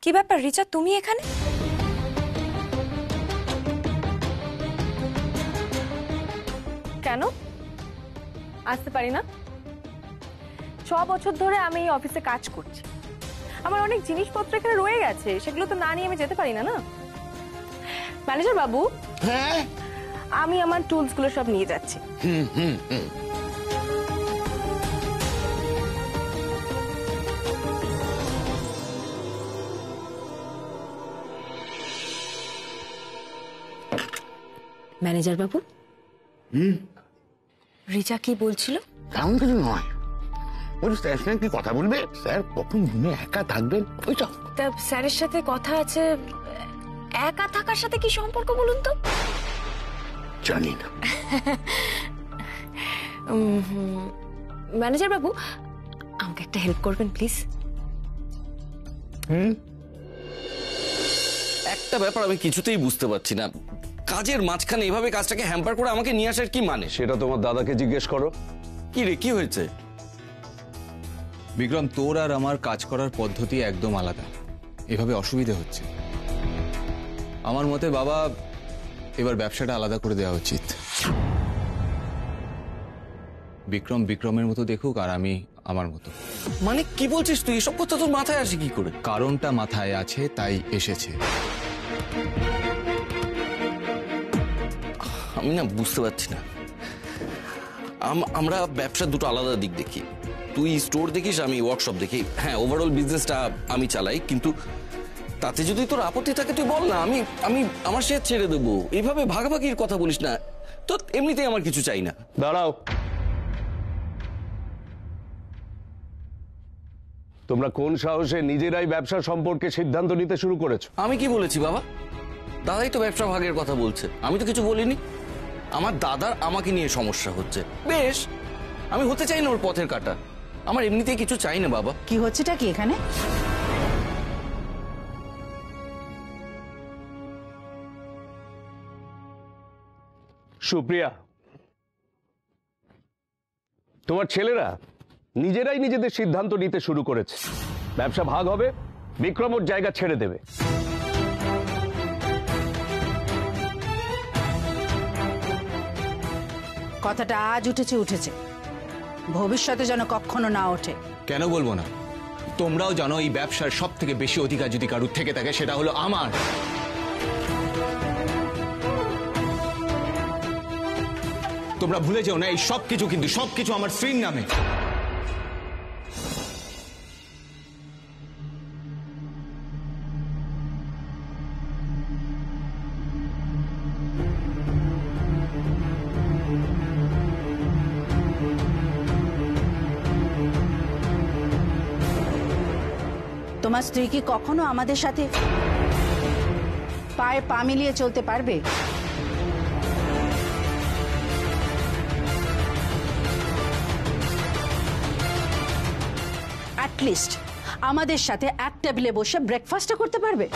কি ব্যাপার রিচা, তুমি এখানে? কেন আসতে পারি না? 6 বছর ধরে আমি এই অফিসে কাজ করছি, আমার অনেক জিনিসপত্র এখানে রয়ে গেছে, সেগুলো তো না নিয়ে আমি যেতে পারি না। না ম্যানেজার বাবু, হ্যাঁ আমি আমার টুলস গুলো সব নিয়ে যাচ্ছি। ম্যানেজার বাবু, রিচা কি বলছিল? তেমন কিছু নয়, বলি স্যার সঙ্গে কি কথা বলবে, স্যার কখন রুমে একা থাকবেন ওইসব। তা স্যারের সাথে কথা আছে, একা থাকার সাথে কি সম্পর্ক বলুন তো? জানি না। ম্যানেজার বাবু, আমাকে একটা হেল্প করবেন প্লিজ? একটা ব্যাপার আমি কিছুতেই বুঝতে পারছি না, কাজের মাঝখানে এভাবে কাজটাকে হ্যাম্পার করে আমাকে নিয়ে আসার কি মানে? সেটা তোমার দাদাকে জিজ্ঞেস করো। কি রে, কি হয়েছে? বিক্রম, তোর আর আমার কাজ করার পদ্ধতি একদম আলাদা, এভাবে অসুবিধা হচ্ছে। আমার মতে বাবা, এবার ব্যবসাটা আলাদা করে দেওয়া উচিত। বিক্রম বিক্রমের মতো দেখুক আর আমি আমার মতো। মানে কি বলছিস তুই? এসব কথা তোর মাথায় আসে কি করে? কারণটা মাথায় আছে তাই এসেছে। আমি না বুঝতে পারছি না, আমরা ব্যবসার দুটো আলাদা দিক দেখি। তুই স্টোর দেখিস, আমি ওয়ার্কশপ দেখি। হ্যাঁ, ওভারঅল বিজনেসটা আমি চালাই, কিন্তু তাতে যদি তোর আপত্তি থাকে তুই বল না, আমি আমি আমার শেয়ার ছেড়ে দেবো। এইভাবে ভাগাভাগির কথা বলিস না তো, এমনিতেই আমার কিছু চাই না। দাঁড়াও, তোমরা কোন সাহসে নিজেরাই ব্যবসা সম্পর্কে সিদ্ধান্ত নিতে শুরু করেছো? আমি কি বলেছি বাবা? দাদাই তো ব্যবসা ভাগের কথা বলছে, আমি তো কিছু বলিনি। আমার দাদার আমাকে নিয়ে সমস্যা হচ্ছে, বেশ, আমি হতে চাই না ওর পথের কাটা। আমার এমনিতেই কিছু চাই না বাবা। কি হচ্ছেটা কি এখানে? সুপ্রিয়া, তোমার ছেলেরা নিজেরাই নিজেদের সিদ্ধান্ত নিতে শুরু করেছে। ব্যবসা ভাগ হবে, বিক্রম ওর জায়গা ছেড়ে দেবে। কথাটা আজ উঠেছে, ভবিষ্যতে যেন কখনো না ওঠে। কেন বলবো না? তোমরাও জানো এই ব্যবসার সব থেকে বেশি অধিকার যদি কারুর থেকে থাকে সেটা হলো আমার। তোমরা ভুলে যাও না, এই সবকিছু কিন্তু সবকিছু আমার স্ত্রীর নামে। তোমার স্ত্রী কি কখনো আমাদের সাথে পায়ে পা মিলিয়ে চলতে পারবে? অ্যাটলিস্ট আমাদের সাথে এক টেবিলে বসে ব্রেকফাস্টটা করতে পারবে?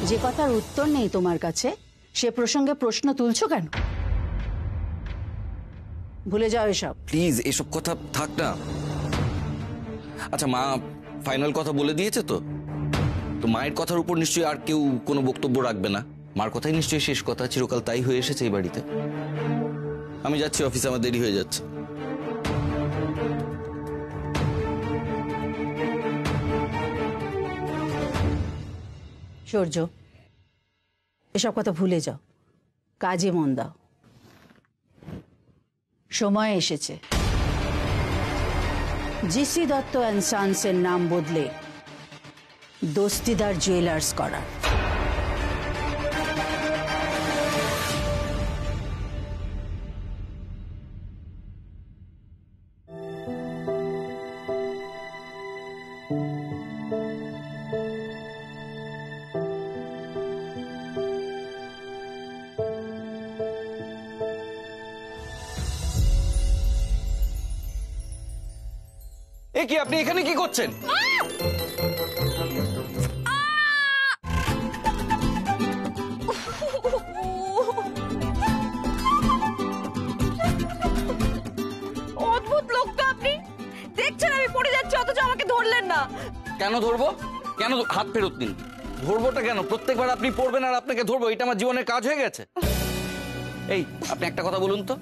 যে কথার উত্তর নেই তোমার কাছে, সে প্রসঙ্গে প্রশ্ন তুলছো কেন? ভুলে যাও এসব। প্লিজ, এসব কথা থাক না। আচ্ছা, মা ফাইনাল কথা বলে দিয়েছে তো? তো মায়ের কথার উপর নিশ্চয়ই আর কেউ কোনো বক্তব্য রাখবে না। মার কথাই নিশ্চয়ই শেষ কথা, চিরকাল তাই হয়ে এসেছে এই বাড়িতে। আমি যাচ্ছি অফিসে, আমার দেরি হয়ে যাচ্ছে। সূর্য, এসব কথা ভুলে যাও, কাজে মন দাও। সময় এসেছে জিসি দত্ত অ্যান্ড সন্সের নাম বদলে দস্তিদার জুয়েলার্স করার। এ কি, আপনি এখানে কি করছেন? অদ্ভুত লোক তো আপনি। দেখছেন আমি পড়ে যাচ্ছি, অথচ আমাকে ধরলেন না। কেন ধরবো? কেন? হাত ফেরত দিন। ধরবোটা কেন? প্রত্যেকবার আপনি পড়বেন আর আপনাকে ধরবো, এটা আমার জীবনের কাজ হয়ে গেছে। এই, আপনি একটা কথা বলুন তো,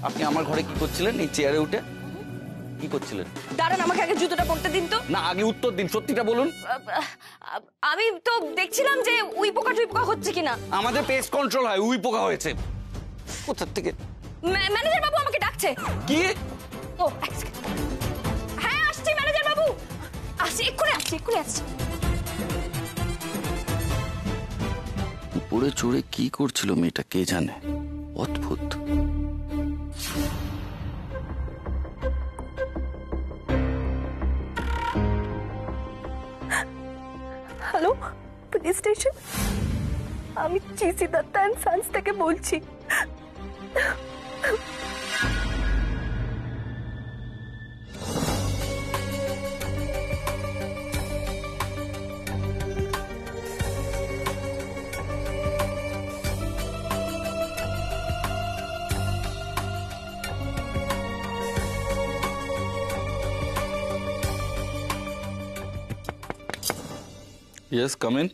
আপনি আমার ঘরে কি করছিলেন? এই চেয়ারে উঠে কি করছিলেন? দাঁড়ান, আমাকে আগে জুতোটা পরতে দিন তো। না, আগে উত্তর দিন, সত্যিটা বলুন। আমি তো দেখছিলাম যে উই পোকা টুই পোকা হচ্ছে কিনা। আমাদের পেস্ট কন্ট্রোল হয়, উই পোকা হয়েছে। কোথা থেকে? ম্যানেজার বাবু আমাকে ডাকছে। কি? ও, এক সেকেন্ড। হ্যাঁ, আসছি ম্যানেজার বাবু। আসছি, এক্ষুনি আসছি। উপরে চড়ে কি করছিল মেয়েটা কে জানে, অদ্ভুত। Hello, police station. আমি চিসি দত্তা অ্যান্ড সান্স থেকে বলছি। Yes, come in.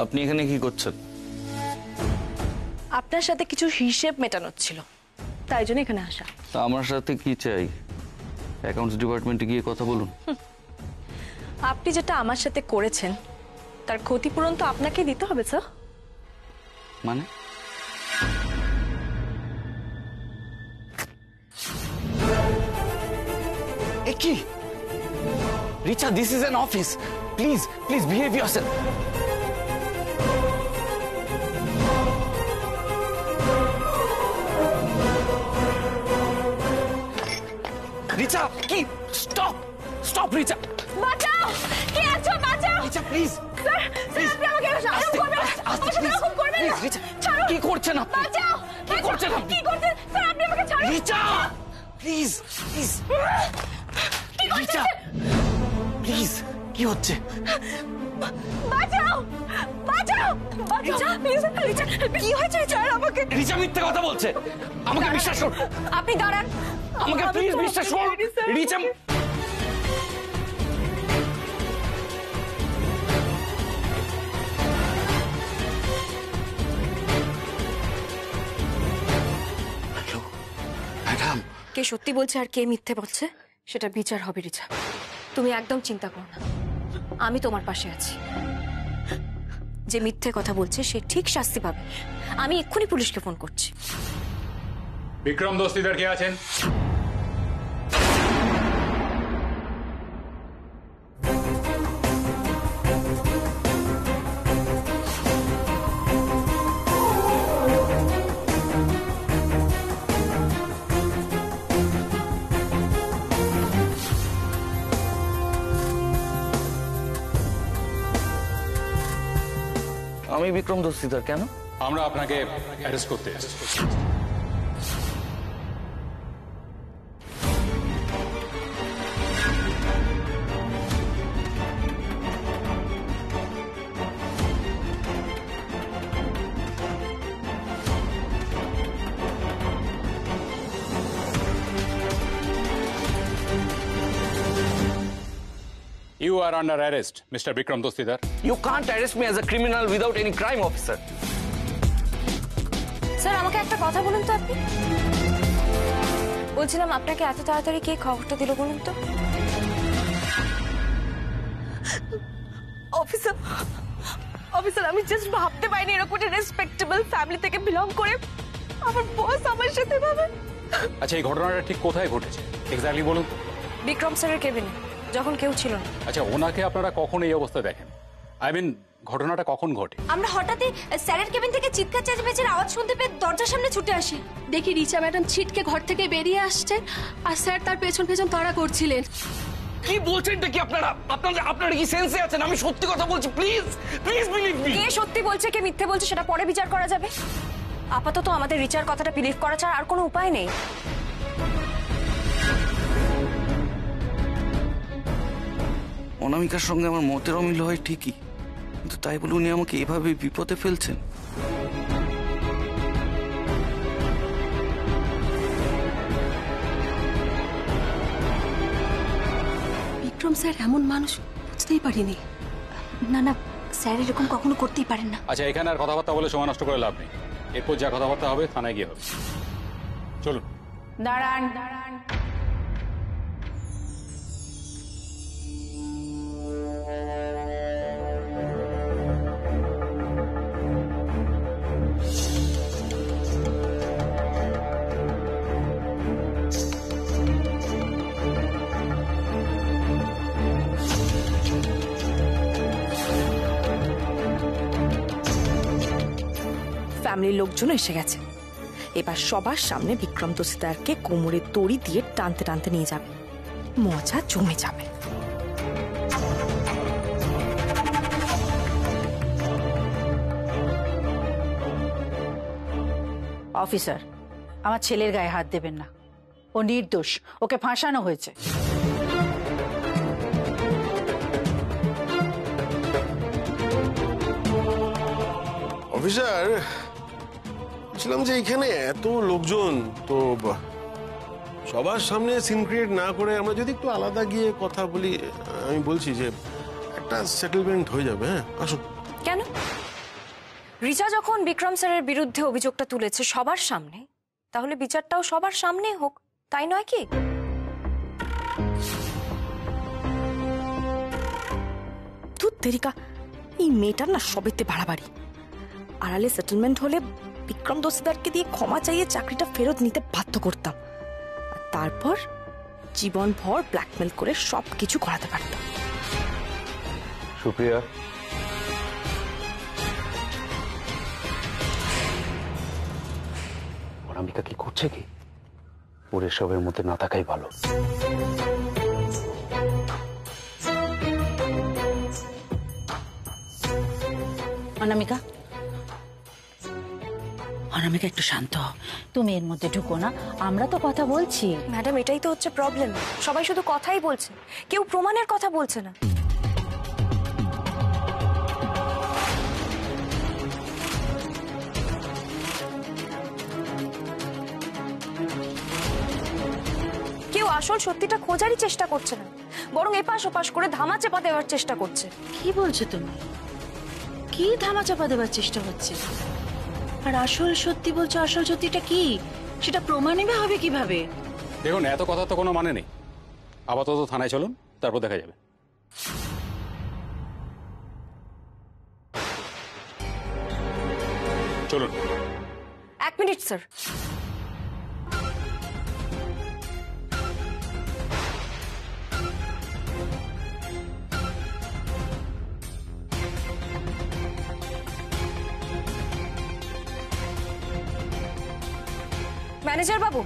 আপনি এখানে কি করছেন? আপনার সাথে কিছু হিসেব মেটানোর ছিল, তাই জন্য এখানে আসা। তা আমার সাথে কি চাই? অ্যাকাউন্টস ডিপার্টমেন্টে গিয়ে কথা বলুন। আপনি যেটা আমার সাথে করেছেন তার ক্ষতিপূরণ তো আপনাকেই দিতে হবে স্যার। মানে? কি Richa, this is an office. Please behave yourself. Richa, কি? স্টপ রিচা। বাঁচাও, কে আছো? বাঁচাও রিচা, প্লিজ। স্যার, আপনি আমাকে এরকম করবেন না। আমার সাথে এরকম করবেন না। ছাড়ুন। কি করছেন আপনি? বাঁচাও। কি করছেন আপনি? কি করছেন? স্যার, আপনি আমাকে ছাড়ুন। রিচা, প্লিজ। রিচা, প্লিজ, কি হচ্ছে? বাঁচাও। রিচা, কি হয়েছে? স্যার, আমাকে। রিচা মিথ্যে কথা বলছে, আমাকে বিশ্বাস করুন। আপনি দাঁড়ান। আমাকে প্লিজ বিশ্বাস করুন। রিচা, ম্যাডাম, কে সত্যি বলছে আর কে মিথ্যে বলছে সেটা বিচার হবে রিচা। তুমি একদম চিন্তা করো না, আমি তোমার পাশে আছি। যে মিথ্যে কথা বলছে সে ঠিক শাস্তি পাবে। আমি এক্ষুনি পুলিশকে ফোন করছি। বিক্রম দস্তিদার কে আছেন? আমি বিক্রম দস্তিদার। কেন? আমরা আপনাকে অ্যারেস্ট করতে এসেছি। You are under arrest, Mr. Bikram Dostidar. You can't arrest me as a criminal without any crime, officer. Sir, আমাকে একটা কথা বলুন তো। আপনি বলছিলাম আপনাকে এত তাড়াতাড়ি কে খবরটা দিল বলুন তো? অফিসার, আমি জাস্ট ভাবতে পারিনি এরকম একটা রেসপেক্টেবল ফ্যামিলি থেকে বিলং করে আমার বস আমার সাথে ভাবে। আচ্ছা, এই ঘটনাটা ঠিক কোথায় ঘটেছে এক্স্যাক্টলি বলুন তো। বিক্রম স্যারের কেবিনে, যখন কেউ ছিল না। আচ্ছা, ওনাকে আপনারা কখন এই অবস্থা দেখেন? আই মিন, ঘটনাটা কখন ঘটে? আমরা হঠাৎই স্যারের কেবিন থেকে চিৎকার চেঁচামেচির আওয়াজ শুনতে পেয়ে দরজার সামনে ছুটে আসি। দেখি রিচা ম্যাডাম ছিটকে ঘর থেকে বেরিয়ে আসছেন আর স্যার তার পেছন পেছন তাড়া করছিলেন। কি বলছেন কি আপনারা? আপনারা কি সেন্সে আছেন? আমি সত্যি কথা বলছি, প্লিজ প্লিজ বিলিভ মি। কে সত্যি বলছে কে মিথ্যে বলছে সেটা পরে বিচার করা যাবে। আপাতত আমাদের রিচার কথাটা বিলিভ করা ছাড়া আর কোনো উপায় নেই। অনামিকার সঙ্গে আমার মতের অমিল হয় ঠিকই, কিন্তু তাই বলে উনি আমাকে এভাবে বিপদে ফেলছেন। বিক্রম স্যার এমন মানুষ বুঝতেই পারিনি। না না, স্যার এরকম কখনো করতেই পারেন না। আচ্ছা, এখানে আর কথাবার্তা বলে সময় নষ্ট করে লাভ নেই। এরপর যা কথাবার্তা হবে থানায় গিয়ে হবে। চলুন। দাঁড়ান। ফ্যামিলির লোকজন এসে গেছে। এবার সবার সামনে বিক্রম দস্তিদারকে কোমরে দড়ি দিয়ে টানতে টানতে নিয়ে যাবে, মজা জমে যাবে। অফিসার, আমার ছেলের গায়ে হাত দেবেন না। ও নির্দোষ, ওকে ফাঁসানো হয়েছে। অফিসার, বলছিলাম যে এখানে এত লোকজন তো সবার সামনে সিন ক্রিয়েট না করে আমরা যদি একটু আলাদা গিয়ে কথা বলি, আমি বলছি যে একটা সেটেলমেন্ট হয়ে যাবে। হ্যাঁ, আসুন। কেন? রিচা যখন বিক্রম স্যারের বিরুদ্ধে অভিযোগটা তুলেছে সবার সামনে, তাহলে বিচারটাও সবার সামনে হোক, তাই নয় কি? ধুর তেরিকা, এই মেয়েটার না সবেতে বাড়াবাড়ি। আড়ালে সেটেলমেন্ট হলে বিক্রম দস্তিদারকে দিয়ে ক্ষমা চাইয়ে চাকরিটা ফেরত নিতে বাধ্য করতাম, আর তারপর জীবনভর ব্ল্যাকমেল করে সবকিছু করাতে পারতাম। সুপ্রিয়া, অনামিকা কি করছে কি? ওর এসবের মধ্যে না থাকাই ভালো। অনামিকা, অনামিকা একটু শান্ত হও। তুমি এর মধ্যে ঢুকো না, আমরা তো কথা বলছি। ম্যাডাম, এটাই তো হচ্ছে প্রবলেম। সবাই শুধু কথাই বলছে, কেউ প্রমাণের কথা বলছে না। কেউ আসল সত্যিটা খোঁজারই চেষ্টা করছে না, বরং এপাশ ওপাশ করে ধামা চাপা দেওয়ার চেষ্টা করছে। কি বলছো তুমি? কি ধামাচাপা দেবার চেষ্টা হচ্ছে? আর আসল সত্যি বলছো, আসল সত্যিটা কি সেটা প্রমাণিত হবে কিভাবে? দেখুন, এত কথা তো কোনো মানে নেই। আপাতত থানায় চলুন, তারপর দেখা যাবে। চলুন। 1 মিনিট স্যার। ম্যানেজার বাবু,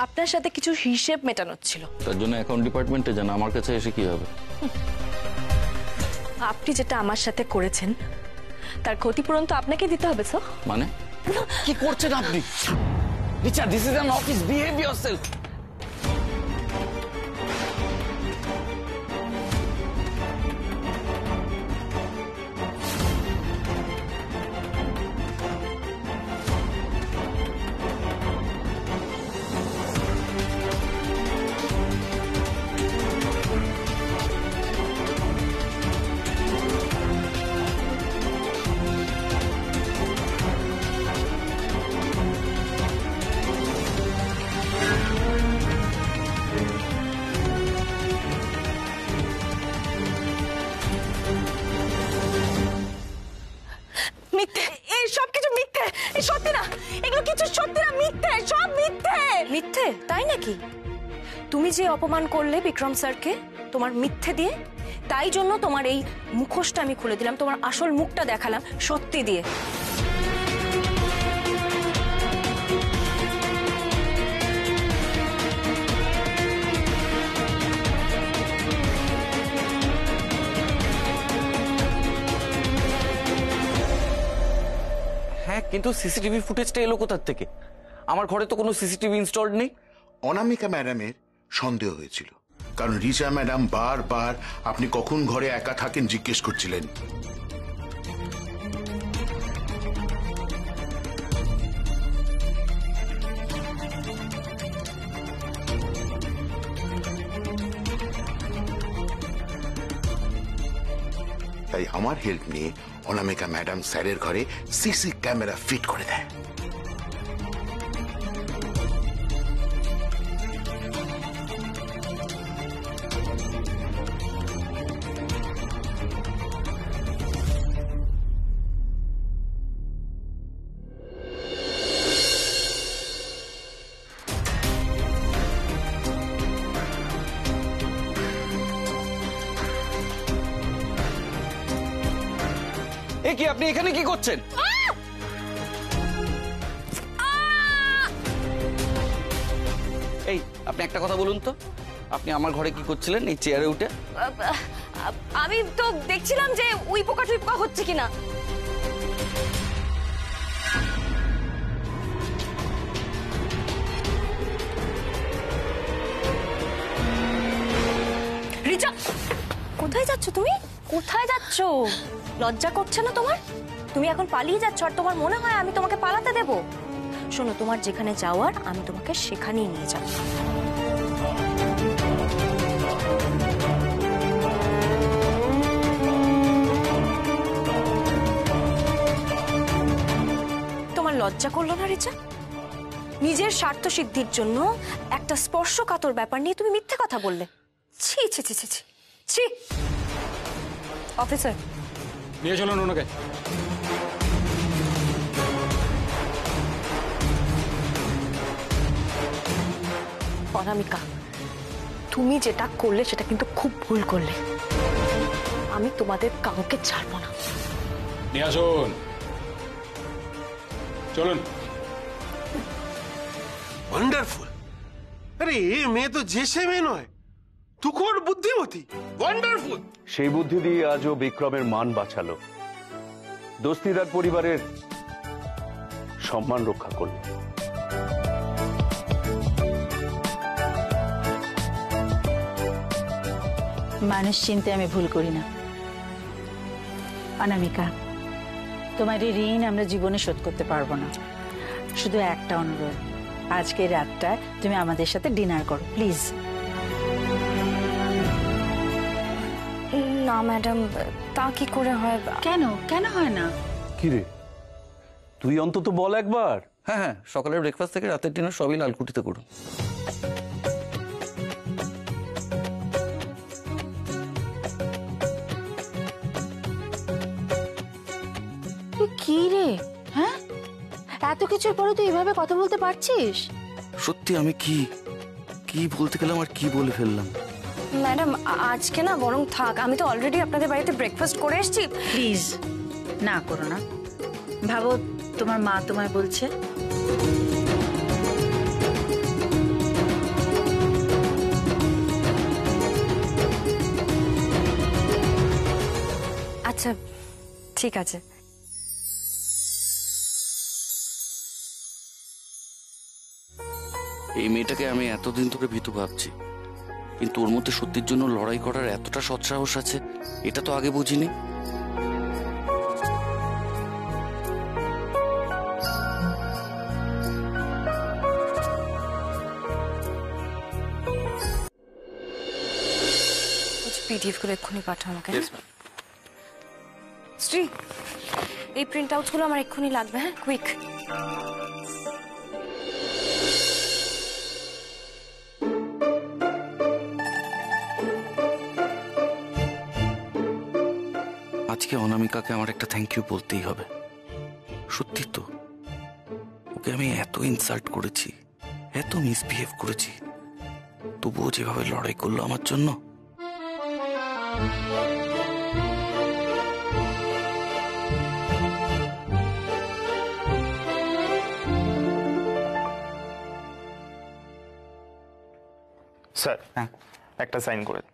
আপনার সাথে কিছু হিসেব মেটানোর ছিল। তার জন্য অ্যাকাউন্ট ডিপার্টমেন্টে যান, আমার কাছে এসে কি হবে? আপনি যেটা আমার সাথে করেছেন তার ক্ষতিপূরণ তো আপনাকে দিতে হবে। স্যার, মানে কি করছেন আপনি? Richa, this is an office, behave yourself. তুমি যে অপমান করলে বিক্রম স্যারকে তোমার মিথ্যে দিয়ে, তাই জন্য তোমার এই মুখোশটা আমি খুলে দিলাম, তোমার আসল মুখটা দেখালাম সত্যি দিয়ে। হ্যাঁ, কিন্তু সিসিটিভি ফুটেজটা এলো কোথার থেকে? আমার ঘরে তো কোনো সিসিটিভি ইনস্টলড নেই। অনামিকা ম্যাডামের সন্দেহ হয়েছিল, কারণ রিচা ম্যাডাম বারবার আপনি কখন ঘরে একা থাকেন জিজ্ঞেস করছিলেন। তাই আমার হেল্প নিয়ে অনামিকা ম্যাডাম স্যারের ঘরে সিসি ক্যামেরা ফিট করে দেয়। এ কি, আপনি এখানে কি করছেন? এই, আপনি একটা কথা বলুন তো, আপনি আমার ঘরে কি করছিলেন এই চেয়ারে উঠে? আমি তো দেখছিলাম যে উই পোকা টুই পোকা হচ্ছে কিনা। রিচা, কোথায় যাচ্ছ তুমি? কোথায় যাচ্ছ? লজ্জা করছে না তোমার? তুমি এখন পালিয়ে যাচ্ছ আর তোমার মনে হয় আমি তোমাকে পালাতে দেব? শোনো, তোমার যেখানে যাওয়ার আমি তোমাকে সেখানেই নিয়ে যাব। তোমার লজ্জা করলো না রিচা? নিজের স্বার্থ সিদ্ধির জন্য একটা স্পর্শকাতর ব্যাপার নিয়ে তুমি মিথ্যে কথা বললে। ছি ছি ছি ছি ছি। অফিসার, নিয়ে চলুন ওনাকে। অনামিকা, তুমি যেটা করলে সেটা কিন্তু খুব ভুল করলে। আমি তোমাদের কাউকে ছাড়বো না। নিয়ে আসুন, চলুন। ওয়ান্ডারফুল। আরে এ মেয়ে তো যে সে মেয়ে নয়, তুখোড় বুদ্ধিমতী। ওয়ান্ডারফুল। সেই বুদ্ধি দিয়ে আজও বিক্রমের মান বাঁচালো, দস্তিদার পরিবারের সম্মান রক্ষা করলো। মানুষ চিনতে আমি ভুল করি না। অনামিকা, তোমার এই ঋণ আমরা জীবনে শোধ করতে পারবো না। শুধু একটা অনুরোধ, আজকে রাতটা তুমি আমাদের সাথে ডিনার করো প্লিজ। না ম্যাডাম, তা কি করে হয়? কেন কেন হয় না? কি রে, তুই অন্তত বল একবার। হ্যাঁ হ্যাঁ, সকালের ব্রেকফাস্ট থেকে রাতের ডিনার সবই লালকুটিতে করুন। কি রে, হ্যাঁ, এত কিছুর পরে তুই এভাবে কথা বলতে পারছিস? সত্যি আমি কি কি বলতে গেলাম আর কি বলে ফেললাম। ম্যাডাম, আজকে না বরং থাক, আমি তো অলরেডি আপনাদের বাড়িতে ব্রেকফাস্ট করে এসেছি। প্লিজ না করো না। ভাবো তোমার মা তোমায় বলছে। আচ্ছা ঠিক আছে। এই মেয়েটাকে আমি এতদিন ধরে ভীতু ভাবছি, কিন্তু ওর মধ্যে সত্যির জন্য লড়াই করার এতটা সৎসাহস আছে, এটা তো আগে বুঝিনি। পিডিএফ করে এক্ষুনি পাঠাও আমাকে। শ্রী, এই প্রিন্ট আউট গুলো আমার এক্ষুনি লাগবে। হ্যাঁ, কুইক। আজকে অনামিকাকে আমার একটা থ্যাংক ইউ বলতেই হবে। সত্যি তো, ওকে আমি এত ইনসাল্ট করেছি, এত মিসবিহেভ করেছি, তবুও যেভাবে লড়াই করলো আমার জন্য, স্যার একটা সাইন করে দিন।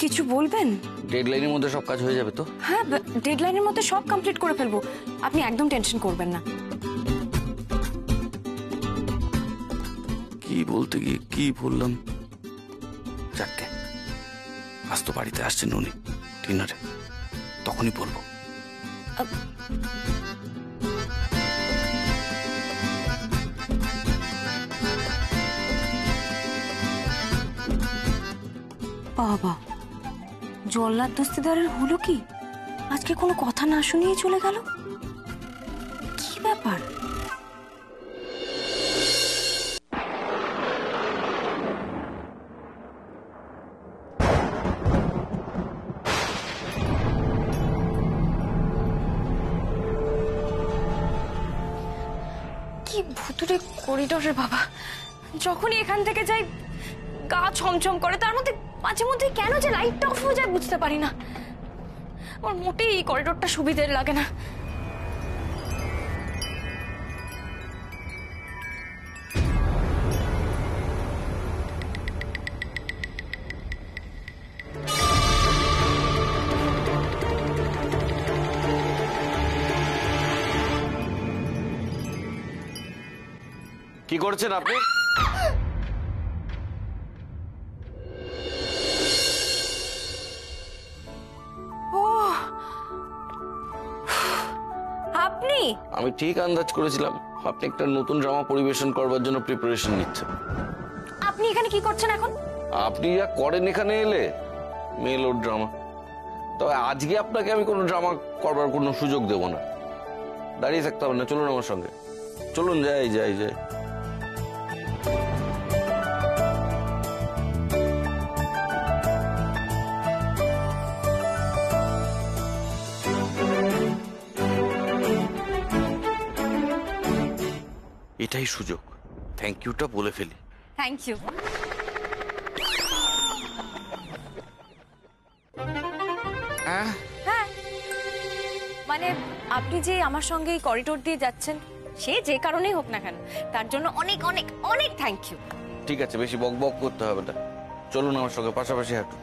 কিছু বলবেন? ডেডলাইনের মধ্যে সব কাজ হয়ে যাবে তো? হ্যাঁ, ডেডলাইনের মধ্যে সব কমপ্লিট করে ফেলবো, আপনি একদম টেনশন করবেন না। কি বলতে গিয়ে কি বললাম। যাকে আজ তো বাড়িতে আসছেন উনি ডিনারে, তখনই বলবো। বাবা, জল্লাদ দস্তিদারের হলো কি? আজকে কোনো কথা না শুনিয়ে চলে গেল, কি ব্যাপার? কি ভুতুরে করিডোরে বাবা, যখনই এখান থেকে যাই গা ছমছম করে, তার মধ্যে মাঝে মধ্যে কেন যে লাইটটা অফ হয়ে যায় বুঝতে পারি না। আমার মোটেই এই করিডোরটা সুবিধের লাগে না। কি করছেন আপনি? আপনি? আমি ঠিক আন্দাজ করেছিলাম আপনি একটা নতুন ড্রামা পরিবেশন করবার জন্য প্রিপারেশন নিচ্ছেন। আপনি এখানে কি করছেন এখন? আপনি যা করেন এখানে এলে, মেলোর ড্রামা। তবে আজকে আপনাকে আমি কোনো ড্রামা করবার কোনো সুযোগ দেব না। দাঁড়িয়ে থাকতে হবে না, চলুন আমার সঙ্গে, চলুন যাই যাই যাই। এটাই সুযোগ, থ্যাংক ইউটা বলে ফেলি। Thank you. হ্যাঁ, মানে আপনি যে আমার সঙ্গে এই করিডোর দিয়ে যাচ্ছেন, সে যে কারণেই হোক না কেন, তার জন্য অনেক অনেক অনেক থ্যাংক ইউ। ঠিক আছে, বেশি বক বক করতে হবে না, চলুন আমার সঙ্গে পাশাপাশি হাঁটুন।